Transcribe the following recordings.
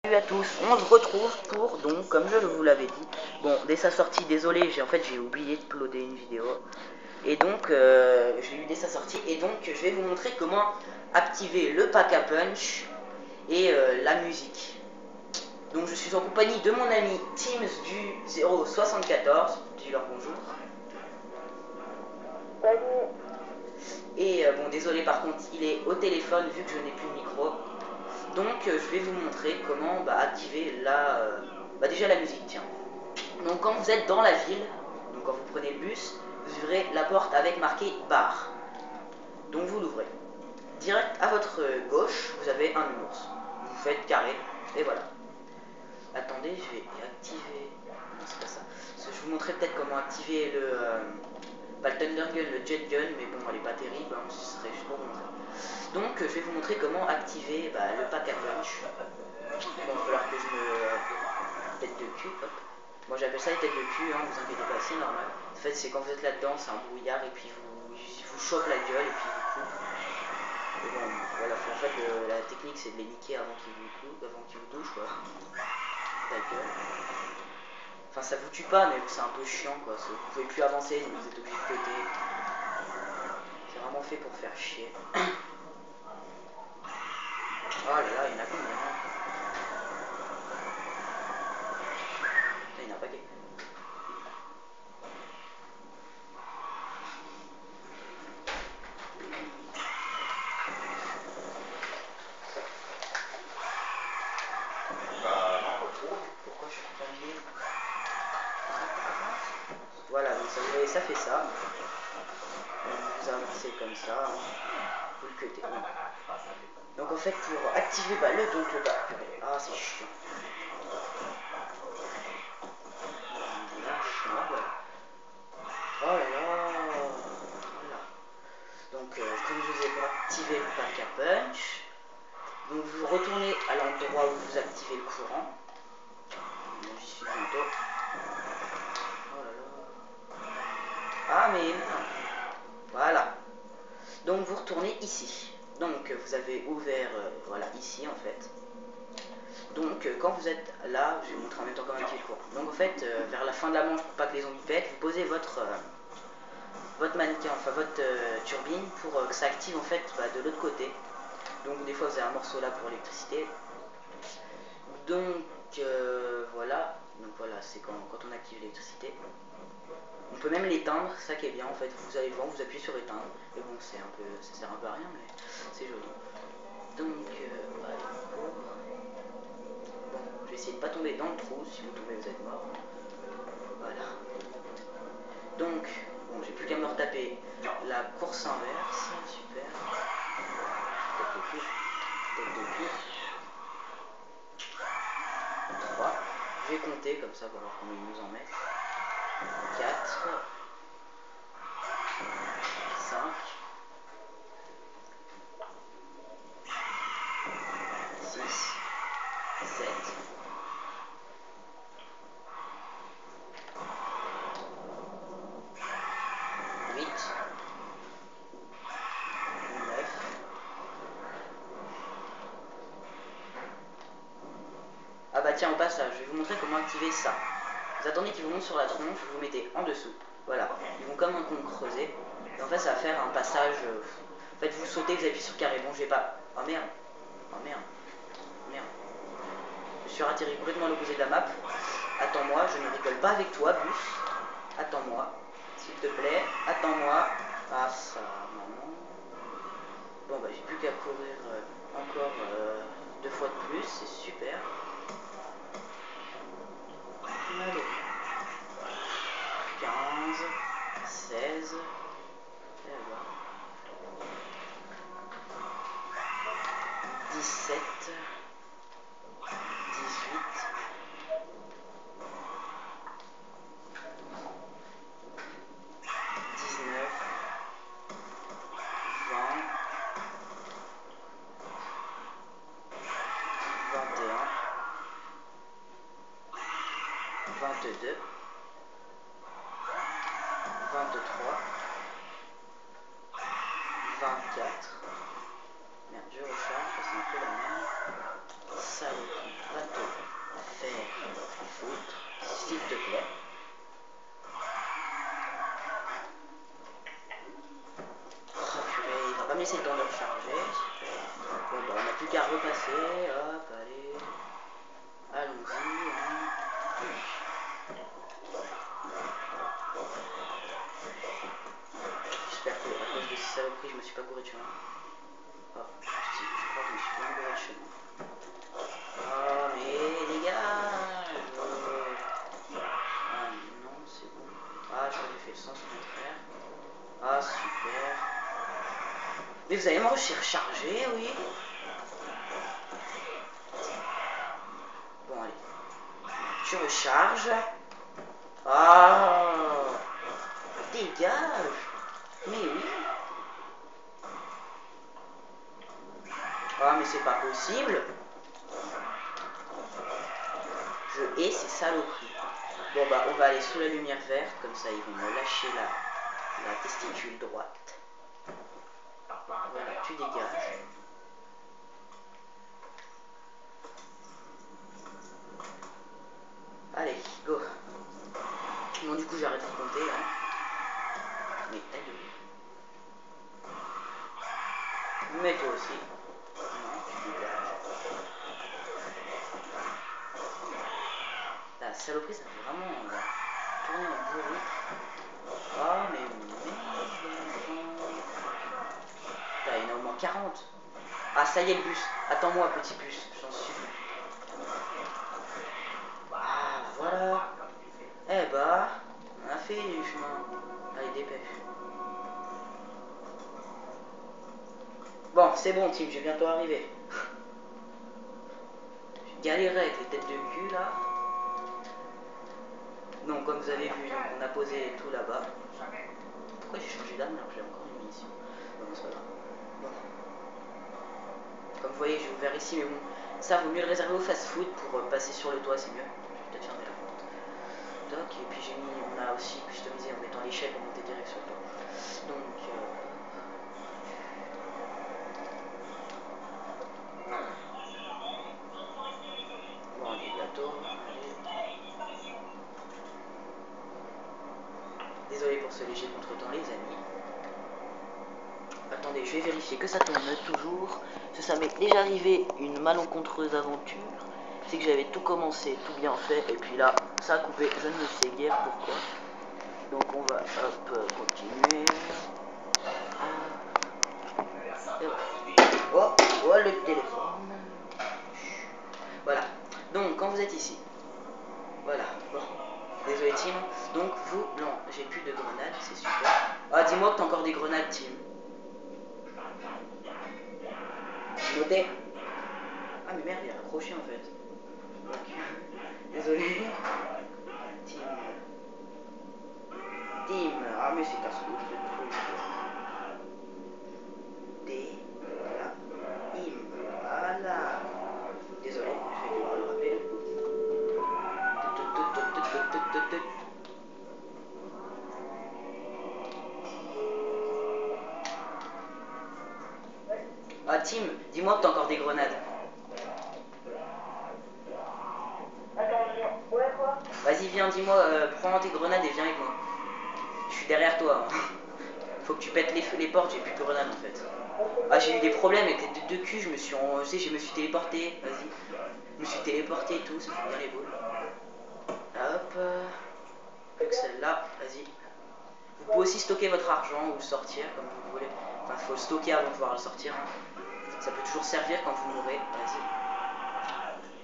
Salut à tous, on se retrouve pour, donc, comme je vous l'avais dit, bon, dès sa sortie, désolé, j'ai oublié de uploader une vidéo, et donc, je l'ai eu dès sa sortie, et donc, je vais vous montrer comment activer le pack à punch et la musique. Donc, je suis en compagnie de mon ami Teams du 074, dis-leur bonjour. Salut. Et bon, désolé, par contre, il est au téléphone vu que je n'ai plus de micro. Donc je vais vous montrer comment activer déjà la musique. Tiens. Donc quand vous êtes dans la ville, donc quand vous prenez le bus, vous ouvrez la porte avec marqué bar. Donc vous l'ouvrez. Direct à votre gauche, vous avez un ours. Vous faites carré et voilà. Attendez, je vais activer. Non, c'est pas ça. Je vais vous montrer peut-être comment activer pas le Thunder Gun, le Jet Gun, mais bon, elle est pas terrible, hein, ce serait juste pour vous montrer. Donc je vais vous montrer comment activer le pack à punch. Bon, il va falloir que je me... tête de cul, hop. Moi j'appelle ça les têtes de cul, hein, vous inquiétez pas, c'est normal. En fait, c'est quand vous êtes là-dedans, c'est un brouillard, et puis vous chope la gueule, et puis vous coupe. Et bon, voilà, en fait, la technique c'est de les niquer avant qu'ils vous coupent, avant qu'ils vous touchent, quoi. La gueule. Enfin, ça vous tue pas, mais c'est un peu chiant, quoi. Vous pouvez plus avancer, donc vous êtes obligé de côté. C'est vraiment fait pour faire chier. Oh là là, il y en a combien? Il y en a un paquet. Pourquoi je suis tombé? Voilà, donc ça, vous voyez, ça fait ça. Vous avancez comme ça, hein. Vous le cuttez. Donc en fait, pour activer le bac. Ah, c'est chiant. Oh là là. Voilà. Donc, comme je vous ai pour activer le pack à punch, donc vous retournez à l'endroit où vous activez le courant. Bon, j'y suis bientôt. Oh là là. Ah mais non. Voilà. Donc vous retournez ici. Donc vous avez ouvert, voilà, ici en fait. Donc quand vous êtes là, je vais vous montrer en même temps comme un petit cours. Donc en fait, vers la fin de la manche, pour pas que les zombies pètent, vous posez votre mannequin, enfin votre turbine, pour que ça active en fait de l'autre côté. Donc des fois vous avez un morceau là pour l'électricité. Donc voilà. Donc voilà, c'est quand on active l'électricité. On peut même l'éteindre, c'est ça qui est bien en fait. Vous allez voir, vous appuyez sur éteindre. Et bon, c'est un peu, ça sert un peu à rien, mais c'est joli. Donc voilà. Bon, je vais essayer de ne pas tomber dans le trou. Si vous tombez, vous êtes mort. Voilà. Donc, bon, j'ai plus qu'à me retaper la course inverse. Super. Tête de cul. Tête de cul. 3. Je vais compter comme ça pour voir combien il nous en met. 4. 5. 6. 7. 8. 9. Ah bah tiens, au passage, je vais vous montrer comment activer ça. Vous attendez qu'ils vous montent sur la tronche, vous vous mettez en dessous. Voilà, ils vont comme un con creuser. Et en fait, ça va faire un passage. En fait, vous sautez, vous appuyez sur carré. Bon, je vais pas. Oh merde. Oh merde. Merde. Je suis atterri complètement à l'opposé de la map. Attends-moi, je ne rigole pas avec toi, bus. Attends-moi, s'il te plaît. Attends-moi. Ah, ça, maman. Bon, bah, j'ai plus qu'à courir encore 2 fois de plus. C'est super. Allez. 15, 16, et voilà. 17, 18, 19, 20, 21, 22, 23, 24. Merde, je recharge, c'est un peu la merde. Saloperie. 22, laisser le temps de recharger. Bon bah on n'a plus qu'à repasser, hop, allez. Allons-y. Hein. J'espère que à cause de ces saloperies je me suis pas gouré de chemin. Oh, si, je crois que je me suis bien gouré de chemin. Oh mais les gars ah non c'est bon. Ah je crois que j'ai fait le sens contraire. Ah super. Mais vous allez me recharger, oui. Bon allez. Tu recharges. Ah dégage. Mais oui. Ah mais c'est pas possible. Je hais ces saloperies. Bon bah on va aller sous la lumière verte, comme ça ils vont me lâcher la testicule droite. Voilà, tu dégages. Allez, go. Bon du coup j'arrête de compter là. Mais ta gueule. Mais toi aussi. Non, tu dégages. La saloperie ça fait vraiment tourner en bourreau. Ah mais merde. Putain, il y en a au moins 40. Ah ça y est le bus. Attends-moi petit bus, j'en supplie. Ah voilà. Eh bah, on a fait du chemin. Allez dépêche. Bon, c'est bon, Tim, j'ai bientôt arrivé. J'ai galéré avec les têtes de cul là. Donc, comme vous avez vu, donc, on a posé tout là-bas. Pourquoi j'ai changé d'âme alors que j'ai encore une munition? Bon, c'est pas grave. Bon. Comme vous voyez, j'ai ouvert ici, mais bon, ça vaut mieux le réserver au fast-food pour passer sur le toit, c'est mieux. Je vais peut-être fermer la porte. Toc, et puis j'ai mis, on a aussi customisé en mettant l'échelle pour monter direct sur le toit. Donc, bon, allez, bientôt. Allez. Désolé pour ce léger contretemps, les amis. Attendez, je vais vérifier que ça tourne toujours. Parce que ça m'est déjà arrivé une malencontreuse aventure. C'est que j'avais tout commencé, tout bien fait, et puis là, ça a coupé. Je ne sais guère pourquoi. Donc on va, hop, continuer. Oh, oh, le téléphone. Voilà. Donc, quand vous êtes ici, voilà. Bon. Désolé, Tim. Donc, vous, non, j'ai plus de grenades, c'est super. Ah, dis-moi que t'as encore des grenades, Tim. Notez. Ah, mais merde, il a accroché en fait. Donc, désolé. Tim. Tim. Ah, mais c'est casse-couche ce truc. D. Voilà. Im. Voilà. Désolé, je vais devoir le rappeler. Ah, Tim, dis-moi que t'as encore des grenades. Vas-y, viens, dis-moi, prends tes grenades et viens avec moi. Je suis derrière toi. Hein. Faut que tu pètes les portes, j'ai plus de grenades en fait. Ah, j'ai eu des problèmes avec les deux culs, je me suis téléporté, vas-y. Je me suis téléporté et tout, ça fait bien les boules. Hop. Plus que celle-là, vas-y. Vous pouvez aussi stocker votre argent ou le sortir comme vous voulez. Enfin, faut le stocker avant de pouvoir le sortir. Hein. Ça peut toujours servir quand vous mourrez, vas-y.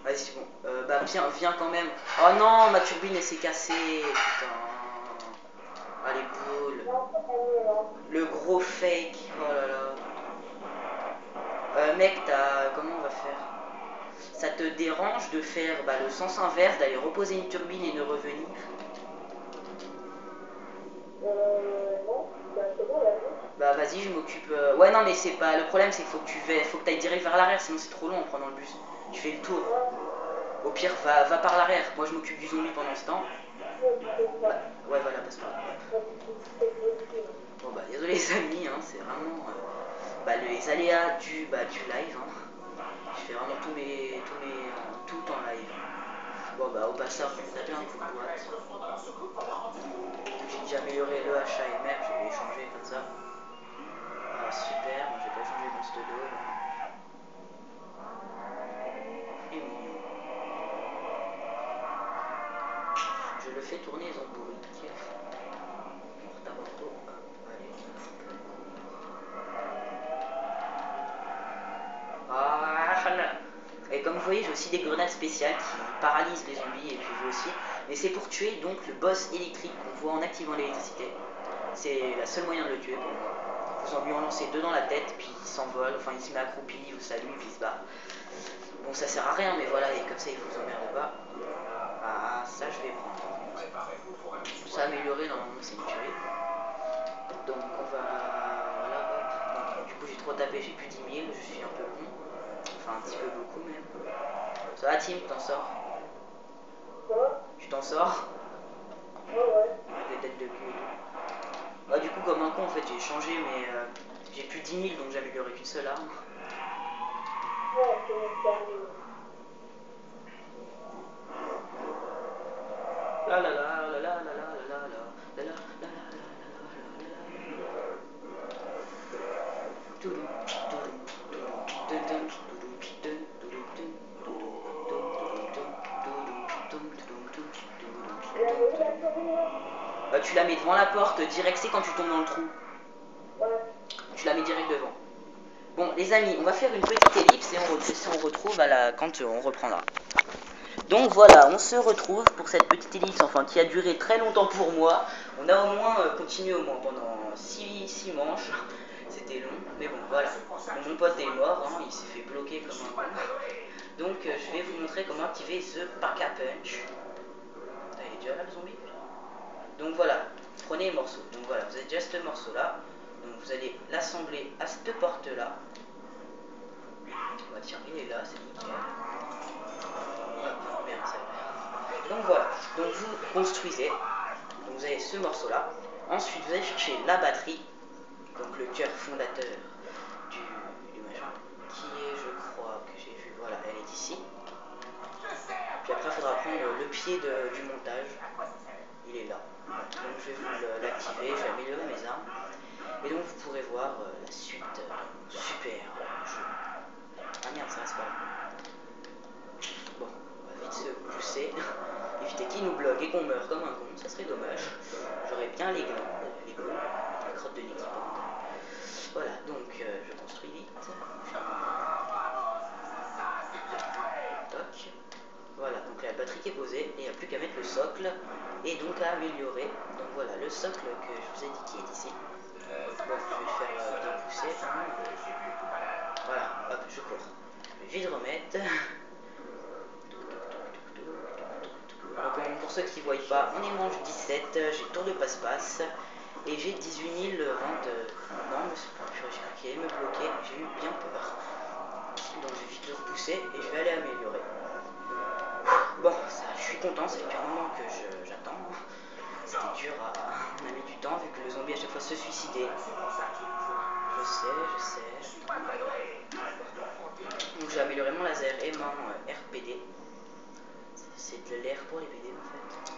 Vas-y, c'est bon. Bah, viens quand même. Oh non, ma turbine elle s'est cassée, putain. Ah, les boules. Le gros fake, oh là là. Mec, comment on va faire? Ça te dérange de faire le sens inverse, d'aller reposer une turbine et de revenir? Non, c'est bon, là. Bah vas-y, je m'occupe. Ouais, non, mais c'est pas. Le problème, c'est qu'il faut que tu ailles direct vers l'arrière, sinon c'est trop long en prenant le bus. Tu fais le tour. Au pire, va par l'arrière. Moi, je m'occupe du zombie pendant ce temps. Bah, ouais, voilà, passe par là. Bon, bah, désolé, les amis, hein, c'est vraiment les aléas du live. Hein. Je fais vraiment tout en live. Bon, bah, au passage, on a déjà un coup de boîte. J'ai déjà amélioré le HAMR, je vais les changer comme ça. Voilà, super, moi j'ai pas changé mon pseudo là. Et mignon. Je le fais tourner Zambourik. On retarde un peu. Allez. Voilà. Et comme vous voyez, j'ai aussi des grenades spéciales qui paralysent les zombies et puis vous aussi. Mais c'est pour tuer donc le boss électrique qu'on voit en activant l'électricité. C'est la seule moyen de le tuer pour moi. Vous en lui en lancez 2 dans la tête, puis il s'envole, enfin il se met accroupi, il vous salue, puis il se barre. Bon, ça sert à rien, mais voilà, et comme ça il vous emmerde pas. Ah, ça je vais prendre. Ça amélioré, normalement c'est une tuerie. Donc on va... Voilà, hop. Bon, du coup j'ai trop tapé, j'ai plus 10 000, je suis un peu con. Enfin un petit peu beaucoup même. Ça va Tim, t'en sors? Quoi? Tu t'en sors? Ouais. Avec les têtes de cul et tout. Bah du coup comme un con en fait j'ai changé mais j'ai plus 10 000 donc j'ai amélioré qu'une seule arme. Ouais, c'est mon dernier. La la la la la la la la la la la la Elle a volé la souris, là? bah, tu la mets devant la porte, direct c'est quand tu tombes dans le trou. Ouais. Tu la mets direct devant. Bon les amis, on va faire une petite ellipse et on retrouve quand on reprendra. Donc voilà, on se retrouve pour cette petite ellipse, enfin qui a duré très longtemps pour moi. On a au moins continué au moins pendant 6 manches. C'était long, mais bon voilà. Bon, mon pote est mort, hein, il s'est fait bloquer comme un con. Donc je vais vous montrer comment activer The Pack-a-Punch. Il est déjà là le zombie? Donc voilà, prenez les morceaux. Donc voilà, vous avez déjà ce morceau là. Donc vous allez l'assembler à cette porte là. Bah tiens, il est là, c'est nickel. Hop, merde, ça. Donc voilà, donc vous construisez. Donc vous avez ce morceau là. Ensuite vous allez chercher la batterie. Donc le cœur fondateur du machin. Qui est, je crois que j'ai vu, voilà, elle est ici. Puis après il faudra prendre le pied du montage. Il est là. Donc je vais vous l'activer, je vais améliorer mes armes. Et donc vous pourrez voir la suite super jeu. Ah merde, ça reste pas là. Bon, on va vite se pousser. Éviter qu'il nous bloque et qu'on meure comme un con, ça serait dommage. J'aurais bien les glandes, les crottes de nez qui pendent. Voilà, donc je construis vite. Toc. Voilà, donc la batterie qui est posée, et il n'y a plus qu'à mettre le socle et donc à améliorer. Donc voilà, le socle que je vous ai dit qui est ici. Bon, je vais le faire bien pousser. Voilà, hop, je cours. Je vais vite remettre. Donc pour ceux qui ne voient pas, on est manche 17, j'ai tour de passe-passe et j'ai 18 000 ventes. Non, mais c'est pas pur, j'ai cru qu'il allait me bloquer, j'ai eu bien peur. Donc je vais vite le repousser et je vais aller améliorer. Bon, ça, je suis content, c'est depuis un moment que j'attends. C'était dur, on a mis du temps vu que le zombie à chaque fois se suicidait. Je sais. Donc j'ai amélioré mon laser et mon RPD. C'est de l'air pour les PD en fait.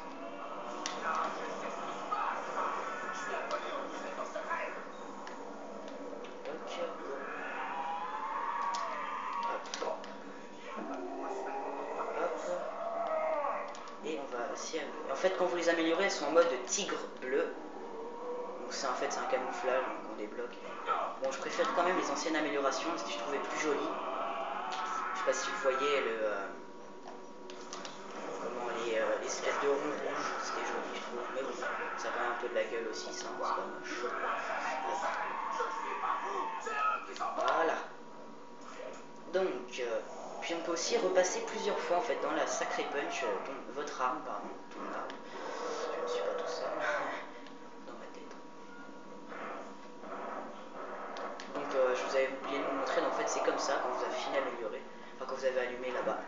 Et on va aussi améliorer. En fait, quand vous les améliorez, elles sont en mode tigre bleu. Donc c'est en fait c'est un camouflage, donc on débloque. Bon, je préfère quand même les anciennes améliorations parce que je trouvais plus jolies. Je sais pas si vous voyez les espèces de ronds rouges, c'était joli je trouve, mais bon, ça a quand même un peu de la gueule aussi, ça, c'est pas moche. Voilà. Donc, puis on peut aussi repasser plusieurs fois en fait dans la sacrée punch, votre arme, pardon, ton arme. Je ne suis pas tout seul dans ma tête. Donc je vous avais oublié de vous montrer, en fait c'est comme ça quand vous avez fini d'améliorer, enfin quand vous avez allumé là-bas.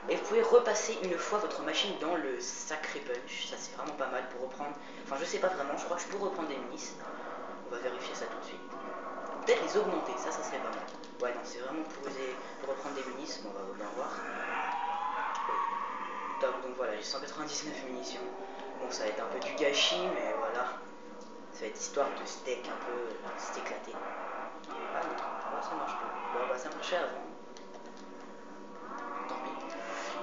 Et vous pouvez repasser une fois votre machine dans le sacré punch, ça c'est vraiment pas mal pour reprendre, enfin je sais pas vraiment, je crois que je peux reprendre des minis, on va vérifier ça tout de suite. Peut-être les augmenter, ça serait pas mal. Ouais non, c'est vraiment pour reprendre des minis, bon, on va bien voir. Top, donc voilà, j'ai 199 munitions. Bon, ça va être un peu du gâchis, mais voilà. Ça va être histoire de steak un peu s'éclater. ça marche plus. Bon, bah ça marchait avant. Tant pis.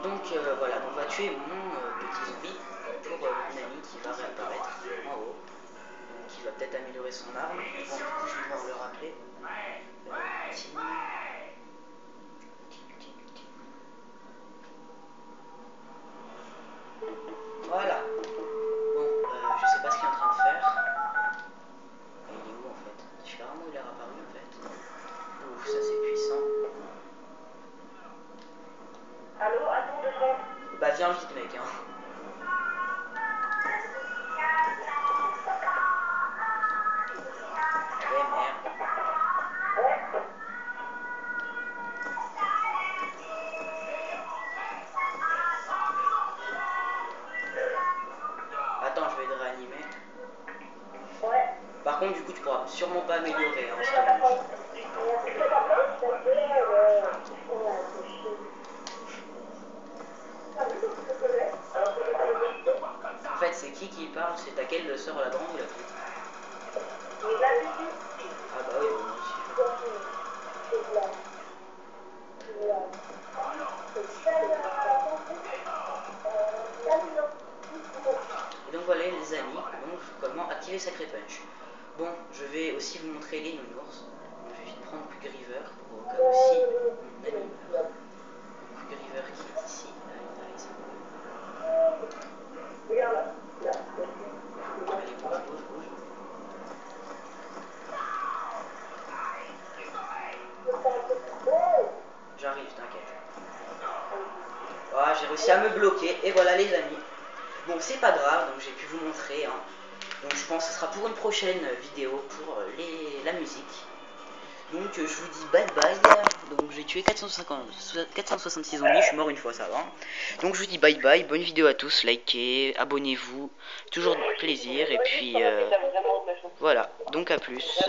Donc voilà, on va tuer mon petit zombie pour mon ami qui va réapparaître en haut. Qui va peut-être améliorer son arme. Bon, du coup, je vais devoir le rappeler. Team. Voilà. Bon, je sais pas ce qu'il est en train de faire. Il est où en fait? Je sais pas vraiment où il est apparu en fait. Ouf, ça c'est puissant. Allô, attends 2 secondes. Bah viens vite mec hein. Eh merde. Ouais. Attends, je vais le réanimer. Ouais. Par contre, du coup, tu pourras sûrement pas améliorer hein, Je ce vais challenge. t'apprendre. Je vais t'apprendre, je vais En fait, c'est qui parle? C'est ta quelle sœur la grande ou la petite? Ah bah oui, moi aussi. Et donc voilà les amis, donc comment activer Sacré Punch. Bon, je vais aussi vous montrer les nounours. Donc, je vais vite prendre Quickriver pour au cas où si mon ami meurt. Quickriver qui est ici. Allez, bouge, bouge, bouge. J'arrive, t'inquiète. Voilà, j'ai réussi à me bloquer. Et voilà les amis. Bon, c'est pas grave, donc j'ai pu vous montrer. Hein. Donc je pense que ce sera pour une prochaine vidéo pour la musique. Donc je vous dis bye bye. Donc j'ai tué 466 zombies, je suis mort une fois, ça va. Donc je vous dis bye bye, bonne vidéo à tous, likez, abonnez-vous, toujours plaisir. Et puis voilà, donc à plus.